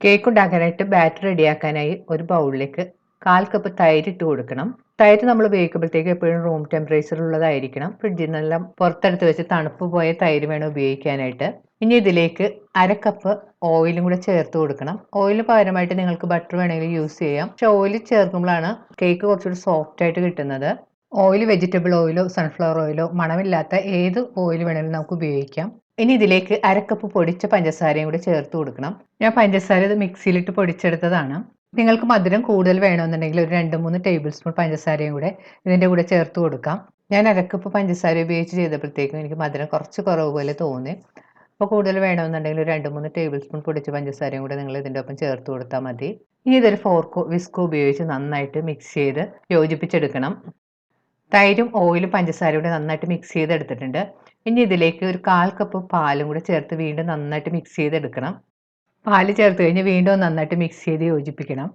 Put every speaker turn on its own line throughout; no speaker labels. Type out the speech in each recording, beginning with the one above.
Cake ഉണ്ടാക്കാനായിട്ട് batter റെഡിയാക്കാനായി ഒരു ബൗളിലേക്ക് 1/4 കപ്പ് തൈര് ഇട്ട് കൊടുക്കണം. തൈര് നമ്മൾ ഉപയോഗിക്കുമ്പോഴത്തേക്ക് എപ്പോഴും റൂം ടെമ്പറേച്ചർ ഉള്ളതായിരിക്കണം. ഫ്രിഡ്ജിൽ നിന്നെല്ലാം പുറത്തെടുത്ത് വെച്ച് തണുപ്പ് പോയ തൈര് വേണം ഉപയോഗിക്കാനായിട്ട്. ഇനി ഇതിലേക്ക് 1/2 കപ്പ് ഓയിലും കൂടെ ചേർത്ത് കൊടുക്കണം. ഓയിലിന് പകരമായിട്ട് നിങ്ങൾക്ക് ബട്ടർ വേണമെങ്കിൽ യൂസ് ചെയ്യാം. പക്ഷെ ഓയിൽ ചേർക്കുമ്പോഴാണ് കേക്ക് കുറച്ചുകൂടി സോഫ്റ്റ് ആയിട്ട് കിട്ടുന്നത്. ഓയിൽ വെജിറ്റബിൾ ഓയിലോ സൺഫ്ലവർ ഓയിലോ മണമില്ലാത്ത ഏത് ഓയിൽ വേണമെങ്കിലും നമുക്ക് ഉപയോഗിക്കാം. ഇനി ഇതിലേക്ക് 1/2 കപ്പ് പൊടിച്ച പഞ്ചസാരയും കൂടി ചേർത്ത് കൊടുക്കണം. ഞാൻ പഞ്ചസാര ഇത് മിക്സിയിലിട്ട് പൊടിച്ചെടുത്തതാണ്. നിങ്ങൾക്ക് മധുരം കൂടുതൽ വേണമെന്നുണ്ടെങ്കിൽ ഒരു 2-3 ടേബിൾ സ്പൂൺ പഞ്ചസാരയും കൂടെ ഇതിൻ്റെ കൂടെ ചേർത്ത് കൊടുക്കാം. ഞാൻ 1/2 കപ്പ് പഞ്ചസാര ഉപയോഗിച്ച് ചെയ്തപ്പോഴത്തേക്കും എനിക്ക് മധുരം കുറച്ച് കുറവ് പോലെ തോന്നി. അപ്പോൾ കൂടുതൽ വേണമെന്നുണ്ടെങ്കിൽ ഒരു 2-3 ടേബിൾ സ്പൂൺ പൊടിച്ച പഞ്ചസാരയും കൂടെ നിങ്ങൾ ഇതിൻ്റെ ഒപ്പം ചേർത്ത് കൊടുത്താൽ മതി. ഇനി ഇതൊരു ഫോർക്കോ വിസ്കോ ഉപയോഗിച്ച് നന്നായിട്ട് മിക്സ് ചെയ്ത് യോജിപ്പിച്ചെടുക്കണം. തൈരും ഓയിലും പഞ്ചസാരയും കൂടെ നന്നായിട്ട് മിക്സ് ചെയ്തെടുത്തിട്ടുണ്ട്. ഇനി ഇതിലേക്ക് ഒരു 1/4 കപ്പ് പാലും കൂടെ ചേർത്ത് വീണ്ടും നന്നായിട്ട് മിക്സ് ചെയ്തെടുക്കണം. പാല് ചേർത്ത് കഴിഞ്ഞ് വീണ്ടും നന്നായിട്ട് മിക്സ് ചെയ്ത് യോജിപ്പിക്കണം.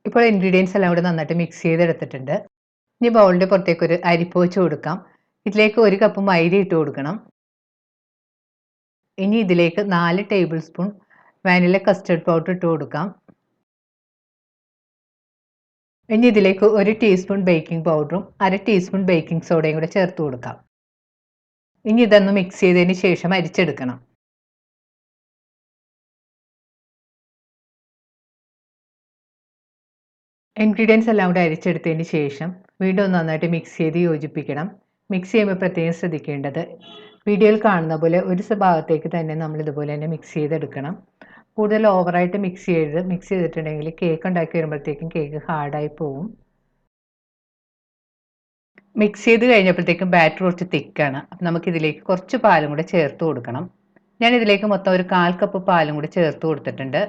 ഇപ്പോൾ ഇൻഗ്രീഡിയൻസ് എല്ലാം കൂടെ നന്നായിട്ട് മിക്സ് ചെയ്തെടുത്തിട്ടുണ്ട്. ഇനി ബൗളിൻ്റെ പുറത്തേക്ക് ഒരു അരിപ്പ വെച്ച് കൊടുക്കാം. ഇതിലേക്ക് 1 കപ്പ് മൈദ ഇട്ട് കൊടുക്കണം. ഇനി ഇതിലേക്ക് 4 table spoon vanilla custard powder ഇട്ട് കൊടുക്കാം. ഇനി ഇതിലേക്ക് 1 ടീസ്പൂൺ ബേക്കിംഗ് പൗഡറും 1/2 ടീസ്പൂൺ ബേക്കിംഗ് സോഡയും കൂടെ ചേർത്ത് കൊടുക്കാം. ഇനി ഇതൊന്ന് മിക്സ് ചെയ്തതിന് ശേഷം അരിച്ചെടുക്കണം. ഇൻഗ്രീഡിയൻസ് എല്ലാം കൂടെ അരിച്ചെടുത്തതിന് ശേഷം വീണ്ടും നന്നായിട്ട് മിക്സ് ചെയ്ത് യോജിപ്പിക്കണം. മിക്സ് ചെയ്യുമ്പോൾ പ്രത്യേകം ശ്രദ്ധിക്കേണ്ടത് വീഡിയോയിൽ കാണുന്ന പോലെ ഒരു ഭാഗത്തേക്ക് തന്നെ നമ്മൾ ഇതുപോലെ തന്നെ മിക്സ് ചെയ്തെടുക്കണം. കൂടുതൽ ഓവറായിട്ട് മിക്സ് ചെയ്ത് മിക്സ് ചെയ്തിട്ടുണ്ടെങ്കിൽ കേക്ക് ഉണ്ടാക്കി വരുമ്പോഴത്തേക്കും കേക്ക് ഹാർഡായി പോകും. മിക്സ് ചെയ്ത് കഴിഞ്ഞപ്പോഴത്തേക്കും ബാറ്റർ കുറച്ച് തിക്കാണ്. അപ്പം നമുക്കിതിലേക്ക് കുറച്ച് പാലും കൂടെ ചേർത്ത് കൊടുക്കണം. ഞാൻ ഇതിലേക്ക് മൊത്തം ഒരു 1/4 കപ്പ് പാലും കൂടി ചേർത്ത് കൊടുത്തിട്ടുണ്ട്.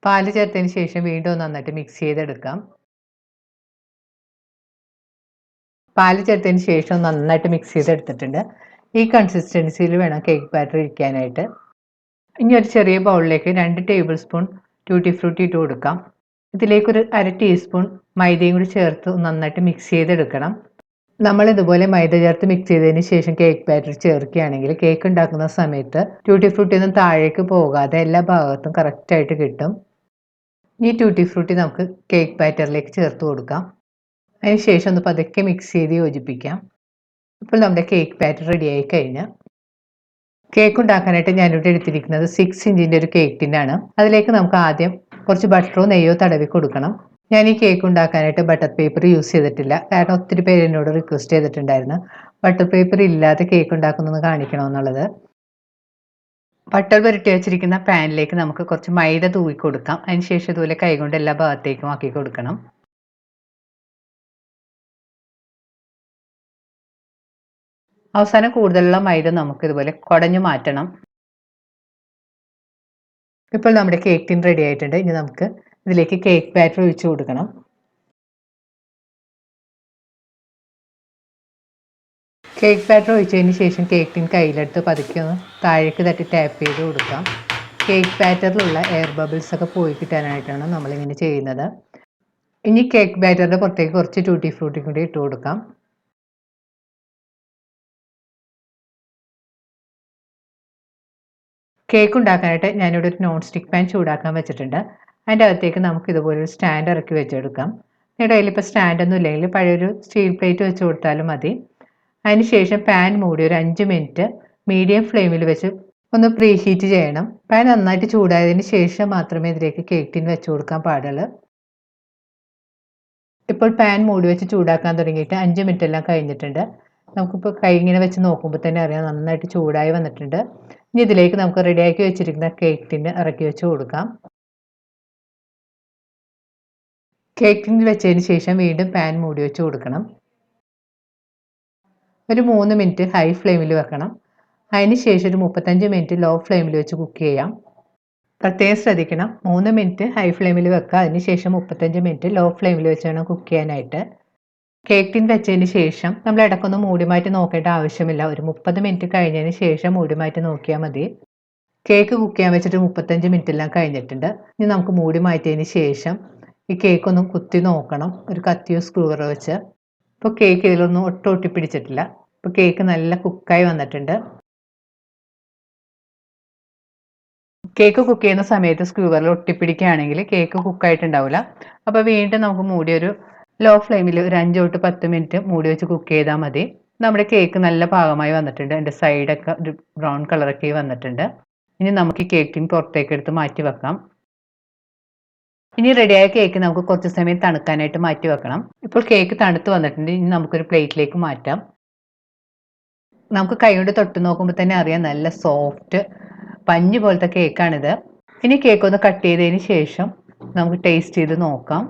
പാല് ചേർത്തതിന് ശേഷം വീണ്ടും നന്നായിട്ട് മിക്സ് ചെയ്തെടുക്കാം. പാല് ചേർത്തതിന് ശേഷം നന്നായിട്ട് മിക്സ് ചെയ്തെടുത്തിട്ടുണ്ട്. ഈ കൺസിസ്റ്റൻസിയിൽ വേണം കേക്ക് ബാറ്റർ ഇരിക്കാനായിട്ട്. ഇനി ഒരു ചെറിയ ബൗളിലേക്ക് 2 ടേബിൾ സ്പൂൺ ട്യൂട്ടി ഫ്രൂട്ടി ഇട്ട് കൊടുക്കാം. ഇതിലേക്കൊരു 1/2 ടീസ്പൂൺ മൈദയും കൂടി ചേർത്ത് നന്നായിട്ട് മിക്സ് ചെയ്തെടുക്കണം. നമ്മൾ ഇതുപോലെ മൈദ ചേർത്ത് മിക്സ് ചെയ്തതിന് ശേഷം കേക്ക് ബാറ്റർ ചേർക്കുകയാണെങ്കിൽ കേക്ക് ഉണ്ടാക്കുന്ന സമയത്ത് ട്യൂട്ടി ഫ്രൂട്ടി ഒന്നും താഴേക്ക് പോകാതെ എല്ലാ ഭാഗത്തും കറക്റ്റായിട്ട് കിട്ടും. ഈ ട്യൂട്ടി ഫ്രൂട്ടി നമുക്ക് കേക്ക് ബാറ്ററിലേക്ക് ചേർത്ത് കൊടുക്കാം. അതിന് ശേഷം ഒന്ന് പതുക്കെ മിക്സ് ചെയ്ത് യോജിപ്പിക്കാം. ഇപ്പോൾ നമ്മുടെ കേക്ക് ബാറ്റർ റെഡിയായി കഴിഞ്ഞാൽ കേക്ക് ഉണ്ടാക്കാനായിട്ട് ഞാനിവിടെ എടുത്തിരിക്കുന്നത് 6 ഇഞ്ചിൻ്റെ ഒരു കേക്ക് ടിന്നാണ്. അതിലേക്ക് നമുക്ക് ആദ്യം കുറച്ച് ബട്ടറോ നെയ്യോ തടവി കൊടുക്കണം. ഞാൻ ഈ കേക്ക് ഉണ്ടാക്കാനായിട്ട് ബട്ടർ പേപ്പർ യൂസ് ചെയ്തിട്ടില്ല. കാരണം ഒത്തിരി പേര് എന്നോട് റിക്വസ്റ്റ് ചെയ്തിട്ടുണ്ടായിരുന്നു ബട്ടർ പേപ്പർ ഇല്ലാതെ കേക്ക് ഉണ്ടാക്കുന്നത് കാണിക്കണമെന്നുള്ളത്. ബട്ടർ പുരട്ടി വെച്ചിരിക്കുന്ന പാനിലേക്ക് നമുക്ക് കുറച്ച് മൈദ തൂവി കൊടുക്കാം. അതിനുശേഷം ഇതുപോലെ കൈകൊണ്ട് എല്ലാ ഭാഗത്തേക്കും ആക്കി കൊടുക്കണം. അവസാനം കൂടുതലുള്ള മൈദ നമുക്ക് ഇതുപോലെ കുടഞ്ഞു മാറ്റണം. ഇപ്പോൾ നമ്മുടെ കേക്ക് ടിൻ റെഡി ആയിട്ടുണ്ട്. ഇനി നമുക്ക് ഇതിലേക്ക് കേക്ക് ബാറ്റർ ഒഴിച്ചു കൊടുക്കണം. കേക്ക് ബാറ്റർ ഒഴിച്ചതിന് ശേഷം കേക്ക് ടിൻ കയ്യിലെടുത്ത് പതുക്കെ ഒന്ന് താഴേക്ക് തട്ടി ടാപ്പ് ചെയ്ത് കൊടുക്കാം. കേക്ക് ബാറ്ററിലുള്ള എയർ ബബിൾസ് ഒക്കെ പോയി കിട്ടാനായിട്ടാണ് നമ്മളിങ്ങനെ ചെയ്യുന്നത്. ഇനി കേക്ക് ബാറ്ററിൻ്റെ പുറത്തേക്ക് കുറച്ച് ട്യൂട്ടി ഫ്രൂട്ടി കൂടി ഇട്ട് കൊടുക്കാം. കേക്ക് ഉണ്ടാക്കാനായിട്ട് ഞാനിവിടെ ഒരു നോൺ സ്റ്റിക്ക് പാൻ ചൂടാക്കാൻ വെച്ചിട്ടുണ്ട്. അതിൻ്റെ അകത്തേക്ക് നമുക്ക് ഇതുപോലെ ഒരു സ്റ്റാൻഡ് ഇറക്കി വെച്ചെടുക്കാം. നിങ്ങളുടെ കയ്യിൽ ഇപ്പോൾ സ്റ്റാൻഡൊന്നും ഇല്ലെങ്കിൽ പഴയൊരു സ്റ്റീൽ പ്ലേറ്റ് വെച്ച് കൊടുത്താലും മതി. അതിന് ശേഷം പാൻ മൂടി ഒരു 5 മിനിറ്റ് മീഡിയം ഫ്ലെയിമിൽ വെച്ച് ഒന്ന് പ്രീ ഹീറ്റ് ചെയ്യണം. പാൻ നന്നായിട്ട് ചൂടായതിന് ശേഷം മാത്രമേ ഇതിലേക്ക് കേക്ക് ടിൻ വെച്ച് കൊടുക്കാൻ പാടുള്ളൂ. ഇപ്പോൾ പാൻ മൂടി വെച്ച് ചൂടാക്കാൻ തുടങ്ങിയിട്ട് 5 മിനിറ്റ് എല്ലാം കഴിഞ്ഞിട്ടുണ്ട്. നമുക്കിപ്പോൾ കൈ ഇങ്ങനെ വെച്ച് നോക്കുമ്പോൾ തന്നെ അറിയാം നന്നായിട്ട് ചൂടായി വന്നിട്ടുണ്ട്. ഇനി ഇതിലേക്ക് നമുക്ക് റെഡിയാക്കി വെച്ചിരിക്കുന്ന കേക്ക് ടിൻ ഇറക്കി വെച്ച് കൊടുക്കാം. കേക്ക് ടിൻ വെച്ചതിന് ശേഷം വീണ്ടും പാൻ മൂടി വെച്ച് കൊടുക്കണം. ഒരു 3 മിനിറ്റ് ഹൈ ഫ്ലെയിമിൽ വെക്കണം. അതിന് ശേഷം ഒരു 35 മിനിറ്റ് ലോ ഫ്ലെയിമിൽ വെച്ച് കുക്ക് ചെയ്യാം. പ്രത്യേകം ശ്രദ്ധിക്കണം 3 മിനിറ്റ് ഹൈ ഫ്ലെയിമിൽ വെക്കുക. അതിന് ശേഷം 35 മിനിറ്റ് ലോ ഫ്ലെയിമിൽ വെച്ച് വേണം കുക്ക് ചെയ്യാനായിട്ട്. കേക്ക് ടിൻ വെച്ചതിന് ശേഷം നമ്മൾ ഇടയ്ക്കൊന്ന് മൂടി മാറ്റി നോക്കേണ്ട ആവശ്യമില്ല. ഒരു 30 മിനിറ്റ് കഴിഞ്ഞതിന് ശേഷം മൂടി മാറ്റി നോക്കിയാൽ മതി. കേക്ക് കുക്ക് ചെയ്യാൻ വെച്ചിട്ട് 35 മിനിറ്റ് എല്ലാം കഴിഞ്ഞിട്ടുണ്ട്. ഇനി നമുക്ക് മൂടി മാറ്റിയതിന് ശേഷം ഈ കേക്ക് ഒന്ന് കുത്തി നോക്കണം ഒരു കത്തിയോ സ്ക്രൂവറോ വെച്ച്. ഇപ്പോൾ കേക്ക് ഇതിലൊന്നും ഒട്ടും ഒട്ടിപ്പിടിച്ചിട്ടില്ല. ഇപ്പോൾ കേക്ക് നല്ല കുക്കായി വന്നിട്ടുണ്ട്. കേക്ക് കുക്ക് ചെയ്യുന്ന സമയത്ത് സ്ക്യൂവറിൽ ഒട്ടിപ്പിടിക്കുകയാണെങ്കിൽ കേക്ക് കുക്കായിട്ടുണ്ടാവില്ല. അപ്പോൾ വീണ്ടും നമുക്ക് മൂടി ഒരു ലോ ഫ്ലെയിമിൽ ഒരു 5 തൊട്ട് 10 മിനിറ്റ് മൂടി വെച്ച് കുക്ക് ചെയ്താൽ മതി. നമ്മുടെ കേക്ക് നല്ല പാകമായി വന്നിട്ടുണ്ട്. അതിൻ്റെ സൈഡൊക്കെ ഒരു ബ്രൗൺ കളറൊക്കെ വന്നിട്ടുണ്ട്. ഇനി നമുക്ക് ഈ കേക്കിന് പുറത്തേക്ക് എടുത്ത് മാറ്റി വെക്കാം. ഇനി റെഡിയായ കേക്ക് നമുക്ക് കുറച്ച് സമയം തണുക്കാനായിട്ട് മാറ്റി വെക്കണം. ഇപ്പോൾ കേക്ക് തണുത്ത് വന്നിട്ടുണ്ട്. ഇനി നമുക്കൊരു പ്ലേറ്റിലേക്ക് മാറ്റാം. നമുക്ക് കൈകൊണ്ട് തൊട്ട് നോക്കുമ്പോൾ തന്നെ അറിയാം നല്ല സോഫ്റ്റ് പഞ്ഞി പോലത്തെ കേക്കാണിത്. ഇനി കേക്ക് ഒന്ന് കട്ട് ചെയ്തതിന് ശേഷം നമുക്ക് ടേസ്റ്റ് ചെയ്ത് നോക്കാം.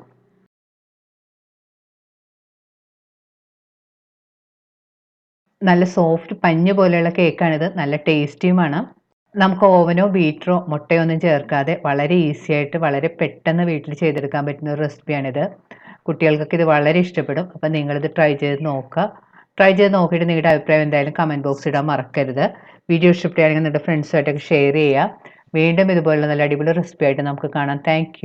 നല്ല സോഫ്റ്റ് പഞ്ഞി പോലെയുള്ള കേക്കാണിത്. നല്ല ടേസ്റ്റിയുമാണ്. നമുക്ക് ഓവനോ ബീറ്ററോ മുട്ടയോ ഒന്നും ചേർക്കാതെ വളരെ ഈസി ആയിട്ട് വളരെ പെട്ടെന്ന് വീട്ടിൽ ചെയ്തെടുക്കാൻ പറ്റുന്ന ഒരു റെസിപ്പിയാണിത്. കുട്ടികൾക്കൊക്കെ ഇത് വളരെ ഇഷ്ടപ്പെടും. അപ്പം നിങ്ങളിത് ട്രൈ ചെയ്ത് നോക്കുക. ട്രൈ ചെയ്ത് നോക്കിയിട്ട് നിങ്ങളുടെ അഭിപ്രായം എന്തായാലും കമൻറ്റ് ബോക്സിൽ ഇടാൻ മറക്കരുത്. വീഡിയോ ഇഷ്ടപ്പെടുകയാണെങ്കിൽ നിങ്ങളുടെ ഫ്രണ്ട്സുമായിട്ടൊക്കെ ഷെയർ ചെയ്യുക. വീണ്ടും ഇതുപോലുള്ള നല്ല അടിപൊളി റെസിപ്പി ആയിട്ട് നമുക്ക് കാണാം. താങ്ക്